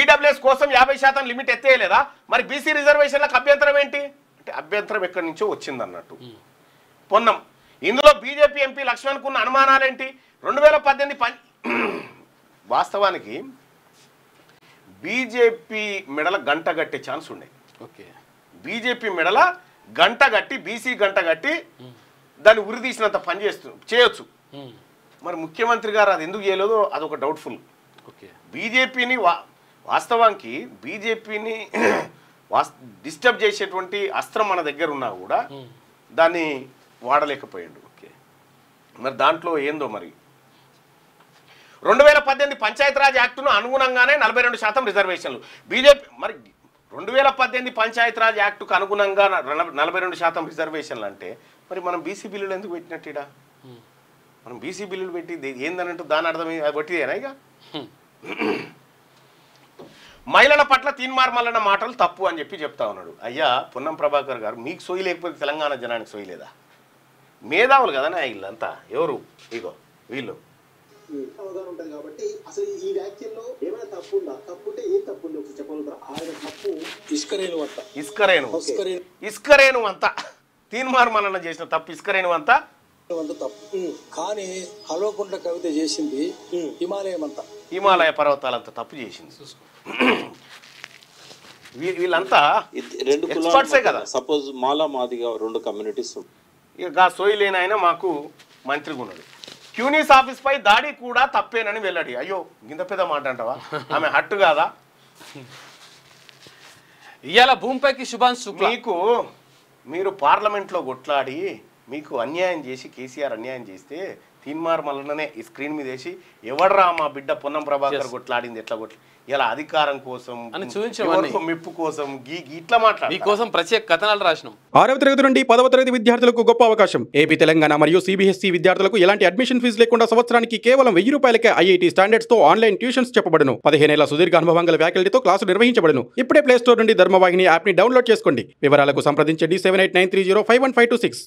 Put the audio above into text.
EWS కోసం 50% limit ఎత్తేయలేదా? మరి BC రిజర్వేషన్లకు అభ్యంతరం ఏంటి అంటే అభ్యంతరం ఎక్కడి నుంచో వచ్చిందన్నట్టు పొన్నం. ఇందులో బీజేపీ ఎంపీ లక్ష్మణ్కు ఉన్న అనుమానాలేంటి? 2018 వాస్తవానికి బీజేపీ మెడల గంట గట్టే ఛాన్స్ ఉండే. ఓకే, బీజేపీ మెడల గంట గట్టి బీసీ గంట గట్టి దాన్ని ఉరి తీసినంత పని చేయొచ్చు. మరి ముఖ్యమంత్రి గారు అది ఎందుకు చేయలేదో అదొక డౌట్ఫుల్. ఓకే, బీజేపీని వాస్తవానికి బీజేపీని డిస్టర్బ్ చేసేటువంటి అస్త్రం మన దగ్గర ఉన్నా కూడా దాన్ని వాడలేకపోయాడు. ఓకే, మరి దాంట్లో ఏందో మరి 2018 పంచాయతీరాజ్ యాక్టును అనుగుణంగానే 42% రిజర్వేషన్లు బీజేపీ. మరి 2018 పంచాయతీరాజ్ యాక్టుకు అనుగుణంగా 42% రిజర్వేషన్లు అంటే మరి మనం బీసీ బిల్లులు ఎందుకు పెట్టినట్టు? మనం బీసీ బిల్లులు పెట్టి ఏందనంటూ దాని అర్థం అది బట్టిదేనా? ఇక మహిళల పట్ల తీన్మార్ మల్లన్న మాటలు తప్పు అని చెప్తా ఉన్నాడు. అయ్యా పొన్నం ప్రభాకర్ గారు, మీకు సోయి లేకపోతే తెలంగాణ జనానికి సోయి లేదా? మేధావులు కదనా వీళ్ళంతా. ఎవరు ఇగో వీళ్ళు అవగాహన ఉంటది కాబట్టి అసలు ఈ వ్యాఖ్యల్లో ఏమైనా తప్పు ఉందా? తప్పు ఉంటే ఏం తప్పు ఉంది ఒకసారి చెప్పగలుగుతారా? ఆయన తప్పు ఇస్కరేను అంతా తీన్మార్ మల్లన్న చేసిన తప్పు ఇస్కరేను అంతా తప్పు. కానీ కల్వకుంట్ల కవిత చేసింది హిమాలయ పర్వతాలంతా తప్పు చేసింది. వీళ్ళంతా ఎక్స్పర్ట్సే కదా. సపోజ్ మాలా మాదిగా 2 కమ్యూనిటీస్ ఇక సోయి లేని ఆయన మాకు మంత్రిగా ఉన్నాడు. క్యూనీస్ ఆఫీస్ పై దాడి కూడా తప్పేనని వెల్లడి. అయ్యో గింత పెద్ద మాట అంటావా? ఆమె హట్టు కాదా? ఇవాళ భూమిపైకి శుభాన్ శుక్లా మీరు పార్లమెంట్లో కొట్లాడి మీకు అన్యాయం చేసి కేసీఆర్ అన్యాయం చేస్తే తీన్మార్ మల్లన్ననే ఈ స్క్రీన్ మీద వేసి ఎవడరా మా బిడ్డ పొన్నం ప్రభాకర్ కొట్లాడింది ఎట్లా ఇలా అధికారం కోసం మెప్పు కోసం ఇట్లా మాట్లాడు మీకోసం ప్రత్యేక కథనాలు రాసినాం. 6వ తరగతి నుండి 10వ తరగతి విద్యార్థులకు గొప్ప అవకాశం. ఏపీ, తెలంగాణ మరియు సిబిఎస్ఈ విద్యార్థులకు ఎలాంటి అడ్మిషన్ ఫీజు లేకుండా సంవత్సరానికి కేవలం 1000 రూపాయలకే ఐఐటీ స్టాండర్డ్స్ తో ఆన్లైన్ ట్యూషన్స్ చెప్పబడును. 15 ఏళ్ల సుదీర్ఘ అనుభవం గల ఫ్యాకల్టీతో క్లాసులు నిర్వహించబడును. ఇప్పుడే ప్లే స్టోర్ నుండి ధర్మవాహిని యాప్ ని డౌన్లోడ్ చేసుకోండి. వివరాలకు సంప్రదించండి 7893051526.